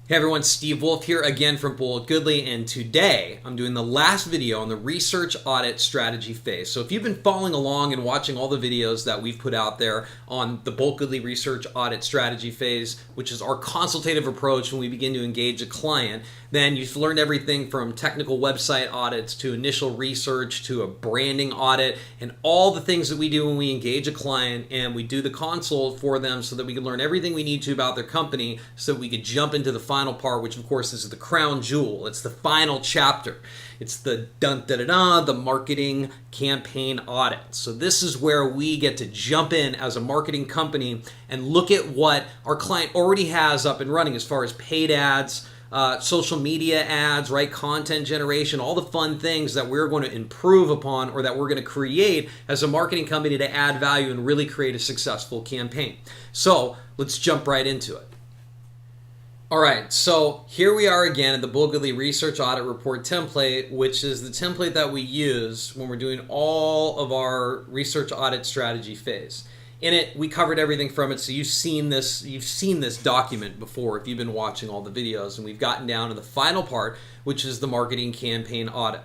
Hey everyone, Steve Wolf here again from Bullet Goodly, and today I'm doing the last video on the research audit strategy phase. So if you've been following along and watching all the videos that we've put out there on the Bullet Goodly research audit strategy phase, which is our consultative approach when we begin to engage a client, then you've learned everything from technical website audits to initial research to a branding audit and all the things that we do when we engage a client and we do the consult for them so that we can learn everything we need to about their company so that we could jump into the final part, which of course is the crown jewel. It's the final chapter. It's the the marketing campaign audit. So this is where we get to jump in as a marketing company and look at what our client already has up and running as far as paid ads, social media ads, right? Content generation, all the fun things that we're going to improve upon or that we're going to create as a marketing company to add value and really create a successful campaign. So let's jump right into it. All right, so here we are again at the Bullet Goodly Research Audit Report template, which is the template that we use when we're doing all of our research audit strategy phase. In it, we covered everything from it, so you've seen this document before if you've been watching all the videos, and we've gotten down to the final part, which is the marketing campaign audit.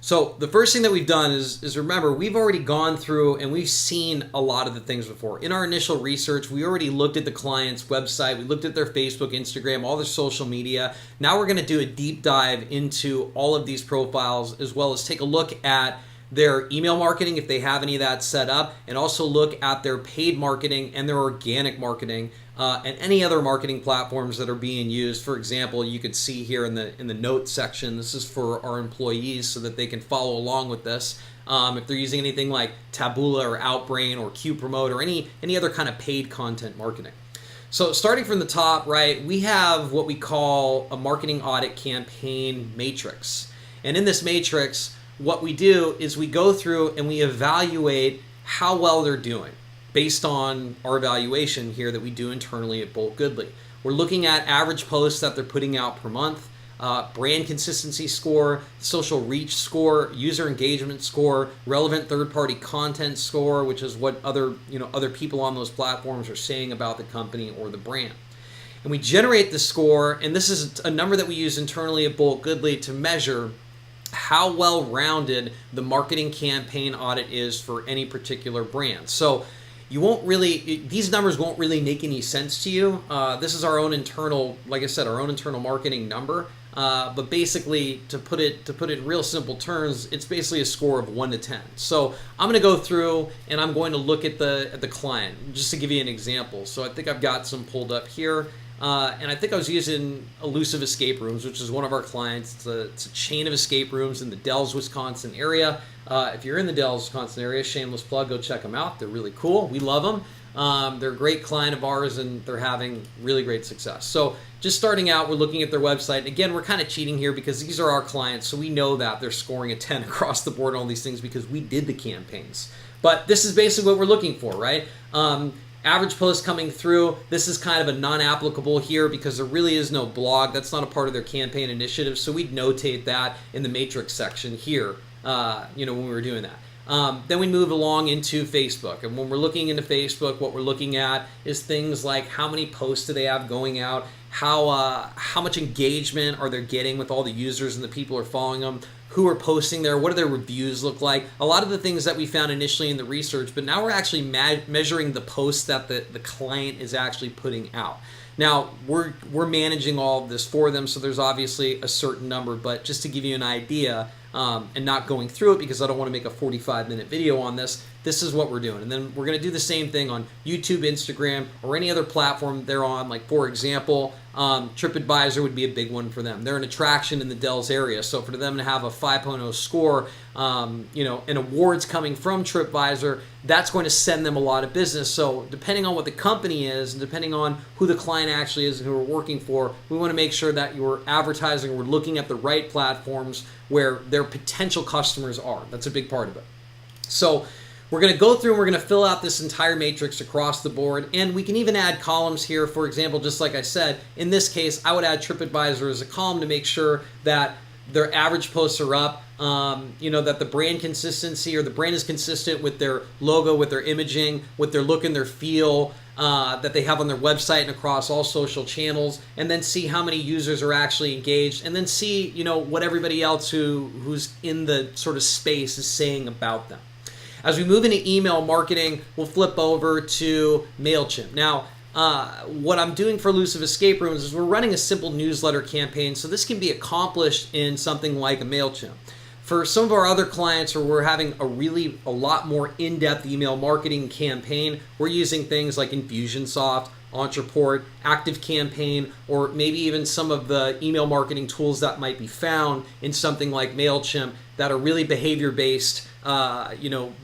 So the first thing that we've done is remember, we've already gone through and we've seen a lot of the things before. In our initial research, we already looked at the client's website, we looked at their Facebook, Instagram, all their social media. Now we're going to do a deep dive into all of these profiles, as well as take a look at their email marketing if they have any of that set up, and also look at their paid marketing and their organic marketing and any other marketing platforms that are being used. For example, you could see here in the notes section, this is for our employees so that they can follow along with this. If they're using anything like Taboola or Outbrain or QPromote or any other kind of paid content marketing. So starting from the top, right, we have what we call a marketing audit campaign matrix. And in this matrix, what we do is we go through and we evaluate how well they're doing based on our evaluation here that we do internally at Bullet Goodly. We're looking at average posts that they're putting out per month, brand consistency score, social reach score, user engagement score, relevant third-party content score, which is what other people on those platforms are saying about the company or the brand. And we generate the score, and this is a number that we use internally at Bullet Goodly to measure how well-rounded the marketing campaign audit is for any particular brand. So these numbers won't really make any sense to you. This is our own internal, like I said, our own internal marketing number. But basically, to put it in real simple terms, it's basically a score of 1 to 10. So I'm going to go through and I'm going to look at the client just to give you an example. So I think I've got some pulled up here. And I think I was using Elusive Escape Rooms, which is one of our clients. It's a chain of escape rooms in the Dells, Wisconsin area. If you're in the Dells, Wisconsin area, shameless plug, go check them out. They're really cool. We love them. They're a great client of ours, and they're having really great success. So just starting out, we're looking at their website. Again, we're kind of cheating here because these are our clients, so we know that they're scoring a 10 across the board on all these things because we did the campaigns. But this is basically what we're looking for, right? Average post coming through, this is kind of a non-applicable here because there really is no blog. That's not a part of their campaign initiative, so we'd notate that in the matrix section here, when we were doing that. Then we move along into Facebook, and when we're looking into Facebook, what we're looking at is things like how many posts do they have going out, how much engagement are they getting with all the users and the people who are following them, who are posting there, what do their reviews look like, a lot of the things that we found initially in the research, but now we're actually measuring the posts that the client is actually putting out. Now, we're managing all of this for them, so there's obviously a certain number, but just to give you an idea, and not going through it because I don't want to make a 45-minute video on this, this is what we're doing. And then we're going to do the same thing on YouTube, Instagram, or any other platform they're on. Like, for example, TripAdvisor would be a big one for them. They're an attraction in the Dells area, so for them to have a 5.0 score, and awards coming from TripAdvisor, that's going to send them a lot of business. So depending on what the company is and depending on who the client actually is and who we're working for, we want to make sure that you're advertising, we're looking at the right platforms where their potential customers are. That's a big part of it. So we're going to go through and we're going to fill out this entire matrix across the board, and we can even add columns here. For example, just like I said, in this case, I would add TripAdvisor as a column to make sure that their average posts are up, that the brand consistency, or the brand is consistent with their logo, with their imaging, with their look and their feel that they have on their website and across all social channels, and then see how many users are actually engaged, and then see what everybody else who's in the sort of space is saying about them. As we move into email marketing, we'll flip over to MailChimp. Now, what I'm doing for Elusive Escape Rooms is we're running a simple newsletter campaign, so this can be accomplished in something like a MailChimp. For some of our other clients where we're having a lot more in-depth email marketing campaign, we're using things like Infusionsoft, Ontraport, ActiveCampaign, or maybe even some of the email marketing tools that might be found in something like MailChimp that are really behavior-based,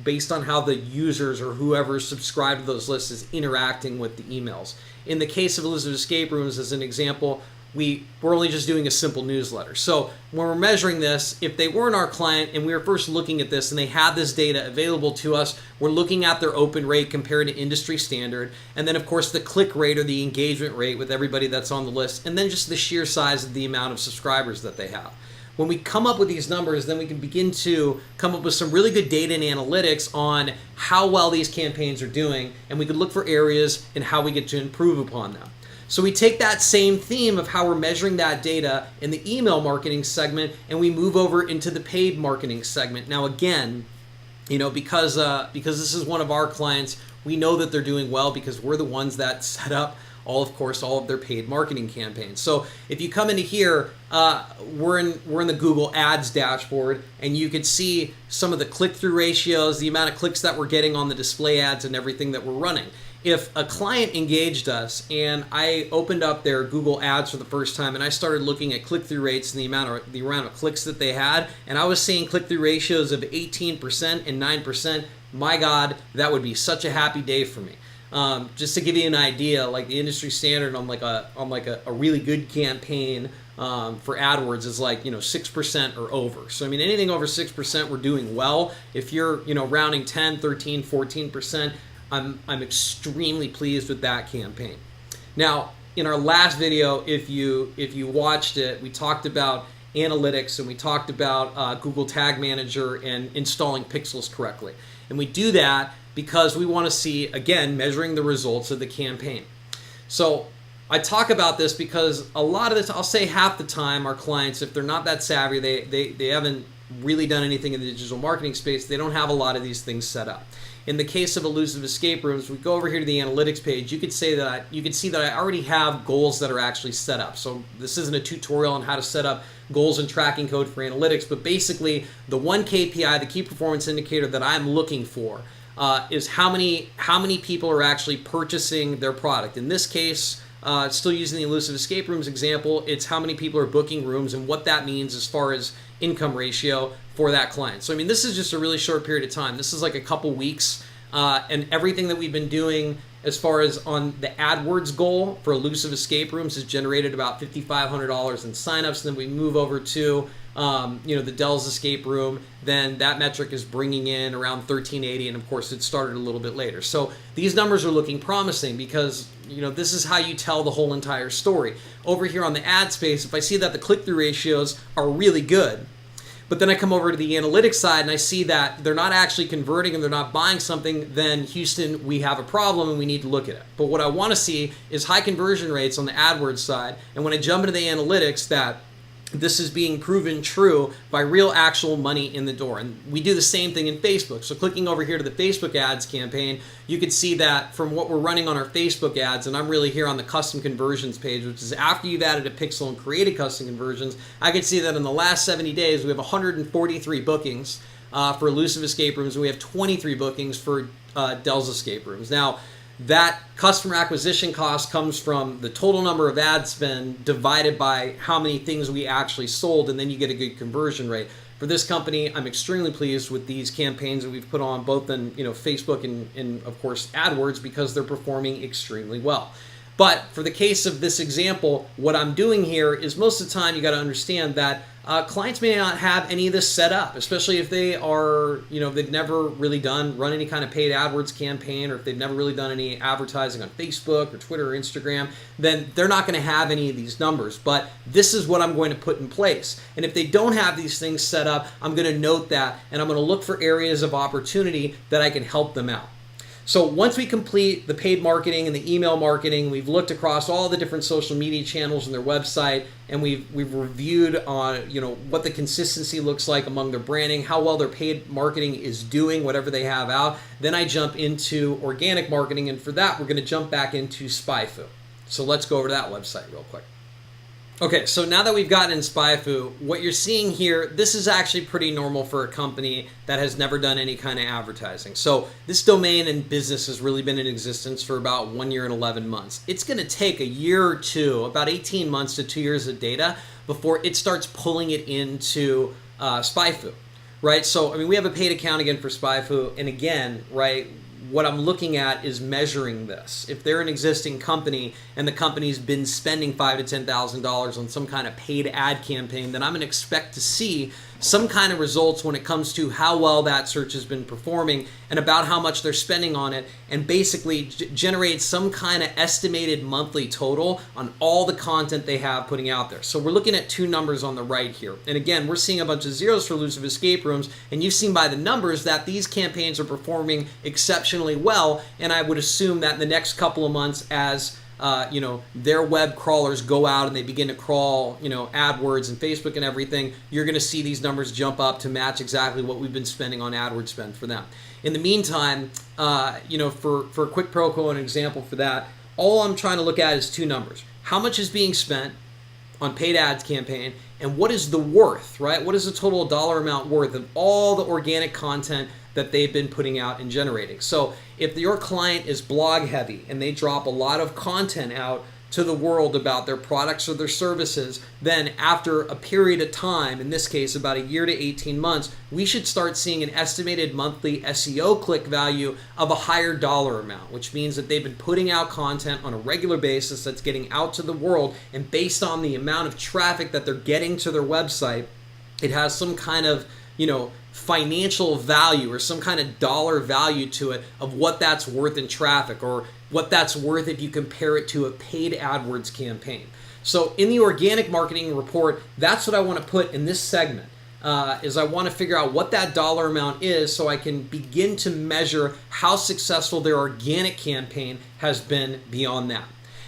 based on how the users or whoever's subscribed to those lists is interacting with the emails. In the case of Elusive Escape Rooms, as an example, we're only just doing a simple newsletter. So when we're measuring this, if they weren't our client and we were first looking at this and they had this data available to us, we're looking at their open rate compared to industry standard, and then of course the click rate or the engagement rate with everybody that's on the list, and then just the sheer size of the amount of subscribers that they have. When we come up with these numbers, then we can begin to come up with some really good data and analytics on how well these campaigns are doing, and we could look for areas and how we get to improve upon them. So we take that same theme of how we're measuring that data in the email marketing segment, and we move over into the paid marketing segment. Now again, because this is one of our clients, we know that they're doing well because we're the ones that set up all of their paid marketing campaigns. So if you come into here, we're in the Google Ads dashboard, and you can see some of the click-through ratios, the amount of clicks that we're getting on the display ads and everything that we're running. If a client engaged us and I opened up their Google Ads for the first time and I started looking at click-through rates and the amount of clicks that they had, and I was seeing click-through ratios of 18% and 9%, my God, that would be such a happy day for me. Just to give you an idea, like the industry standard on a really good campaign for AdWords is 6% or over. So I mean, anything over 6% we're doing well. If you're rounding 10, 13, 14%, I'm extremely pleased with that campaign. Now, in our last video, if you watched it, we talked about analytics and we talked about Google Tag Manager and installing pixels correctly. And we do that because we want to see, again, measuring the results of the campaign. So I talk about this because a lot of this, I'll say half the time, our clients, if they're not that savvy, they haven't really done anything in the digital marketing space, they don't have a lot of these things set up. In the case of Elusive Escape Rooms, we go over here to the analytics page. You can see that I already have goals that are actually set up. So this isn't a tutorial on how to set up goals and tracking code for analytics, but basically the one KPI, the key performance indicator that I'm looking for is how many people are actually purchasing their product. In this case, still using the Elusive Escape Rooms example, it's how many people are booking rooms and what that means as far as income ratio for that client. So I mean, this is just a really short period of time. This is like a couple weeks, and everything that we've been doing as far as on the AdWords goal for Elusive Escape Rooms has generated about $5,500 in signups. Then we move over to the Dell's Escape Room, then that metric is bringing in around $1,380, and of course it started a little bit later. So these numbers are looking promising because this is how you tell the whole entire story. Over here on the ad space, if I see that the click-through ratios are really good, but then I come over to the analytics side and I see that they're not actually converting and they're not buying something, then Houston, we have a problem and we need to look at it. But what I want to see is high conversion rates on the AdWords side, and when I jump into the analytics, that this is being proven true by real actual money in the door. And we do the same thing in Facebook. So clicking over here to the Facebook ads campaign, you can see that from what we're running on our Facebook ads, and I'm really here on the custom conversions page, which is after you've added a pixel and created custom conversions, I can see that in the last 70 days, we have 143 bookings for Elusive Escape Rooms, and we have 23 bookings for Dell's Escape Rooms. Now, that customer acquisition cost comes from the total number of ad spend divided by how many things we actually sold, and then you get a good conversion rate. For this company, I'm extremely pleased with these campaigns that we've put on both in Facebook and of course AdWords, because they're performing extremely well. But for the case of this example, what I'm doing here is most of the time you got to understand that clients may not have any of this set up, especially if they are, they've never really run any kind of paid AdWords campaign, or if they've never really done any advertising on Facebook or Twitter or Instagram, then they're not going to have any of these numbers. But this is what I'm going to put in place. And if they don't have these things set up, I'm going to note that, and I'm going to look for areas of opportunity that I can help them out. So once we complete the paid marketing and the email marketing, we've looked across all the different social media channels on their website, and we've reviewed on what the consistency looks like among their branding, how well their paid marketing is doing, whatever they have out. Then I jump into organic marketing, and for that we're going to jump back into SpyFu. So let's go over to that website real quick. Okay, so now that we've gotten in SpyFu, what you're seeing here, this is actually pretty normal for a company that has never done any kind of advertising. So this domain and business has really been in existence for about 1 year and 11 months. It's going to take a year or two, about 18 months to 2 years of data before it starts pulling it into SpyFu, right? So, I mean, we have a paid account again for SpyFu, and again, right, what I'm looking at is measuring this. If they're an existing company and the company's been spending $5,000 to $10,000 on some kind of paid ad campaign, then I'm going to expect to see some kind of results when it comes to how well that search has been performing and about how much they're spending on it, and basically generate some kind of estimated monthly total on all the content they have putting out there. So we're looking at two numbers on the right here. And again, we're seeing a bunch of zeros for elusive escape rooms, and you've seen by the numbers that these campaigns are performing exceptionally well, and I would assume that in the next couple of months, as their web crawlers go out and they begin to crawl, AdWords and Facebook and everything, you're going to see these numbers jump up to match exactly what we've been spending on AdWords spend for them. In the meantime, for a quick pro an example for that, all I'm trying to look at is two numbers. How much is being spent on paid ads campaign, and what is the worth, right? What is the total dollar amount worth of all the organic content that they've been putting out and generating? So if your client is blog heavy and they drop a lot of content out to the world about their products or their services, then after a period of time, in this case about a year to 18 months, we should start seeing an estimated monthly SEO click value of a higher dollar amount, which means that they've been putting out content on a regular basis that's getting out to the world, and based on the amount of traffic that they're getting to their website, it has some kind of financial value or some kind of dollar value to it of what that's worth in traffic, or what that's worth if you compare it to a paid AdWords campaign. So in the organic marketing report, that's what I want to put in this segment, is I want to figure out what that dollar amount is so I can begin to measure how successful their organic campaign has been beyond that.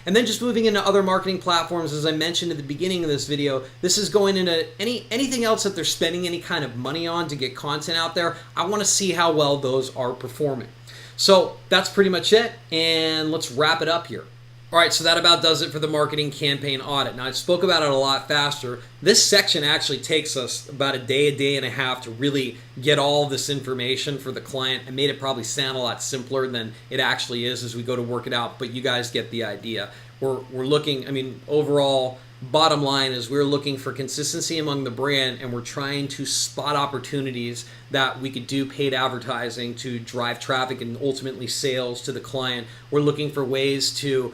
And then just moving into other marketing platforms, as I mentioned at the beginning of this video, this is going into anything else that they're spending any kind of money on to get content out there. I want to see how well those are performing. So that's pretty much it, and let's wrap it up here. All right, so that about does it for the marketing campaign audit. Now, I spoke about it a lot faster. This section actually takes us about a day and a half to really get all of this information for the client. I made it probably sound a lot simpler than it actually is as we go to work it out, but you guys get the idea. We're looking, overall, bottom line is we're looking for consistency among the brand, and we're trying to spot opportunities that we could do paid advertising to drive traffic and ultimately sales to the client. We're looking for ways to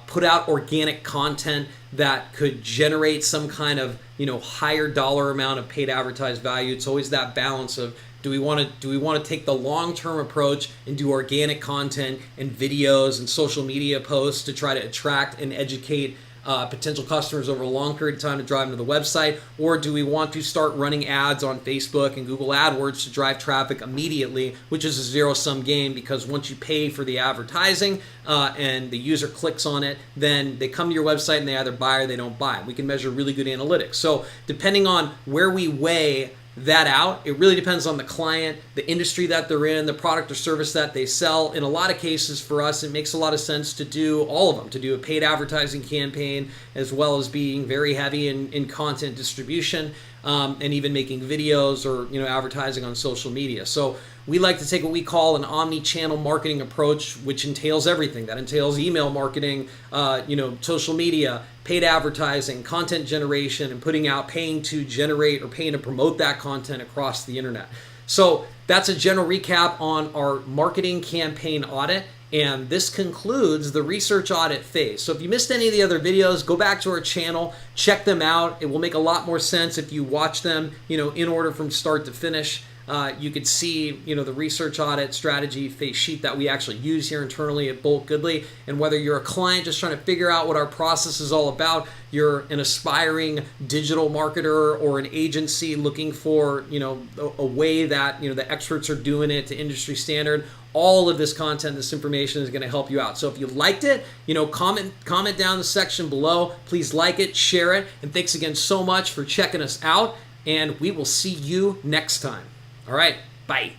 put out organic content that could generate some kind of higher dollar amount of paid advertised value. It's always that balance of, do we want to take the long-term approach and do organic content and videos and social media posts to try to attract and educate potential customers over a long period of time to drive them to the website? Or do we want to start running ads on Facebook and Google AdWords to drive traffic immediately, which is a zero-sum game, because once you pay for the advertising and the user clicks on it, then they come to your website and they either buy or they don't buy. We can measure really good analytics. So depending on where we weigh that out, it really depends on the client, the industry that they're in, the product or service that they sell. In a lot of cases for us, it makes a lot of sense to do all of them, to do a paid advertising campaign as well as being very heavy in content distribution, and even making videos or advertising on social media. So we like to take what we call an omni-channel marketing approach, which entails everything. That entails email marketing, social media, paid advertising, content generation, and paying to generate or paying to promote that content across the internet. So that's a general recap on our marketing campaign audit. And this concludes the research audit phase. So if you missed any of the other videos, go back to our channel, check them out. It will make a lot more sense if you watch them, in order from start to finish. You could see, the research audit strategy phase sheet that we actually use here internally at Bolt Goodley. And whether you're a client just trying to figure out what our process is all about, you're an aspiring digital marketer or an agency looking for, a way that, the experts are doing it to industry standard, all of this content, this information is going to help you out. So if you liked it, comment down in the section below. Please like it, share it. And thanks again so much for checking us out. And we will see you next time. All right, bye.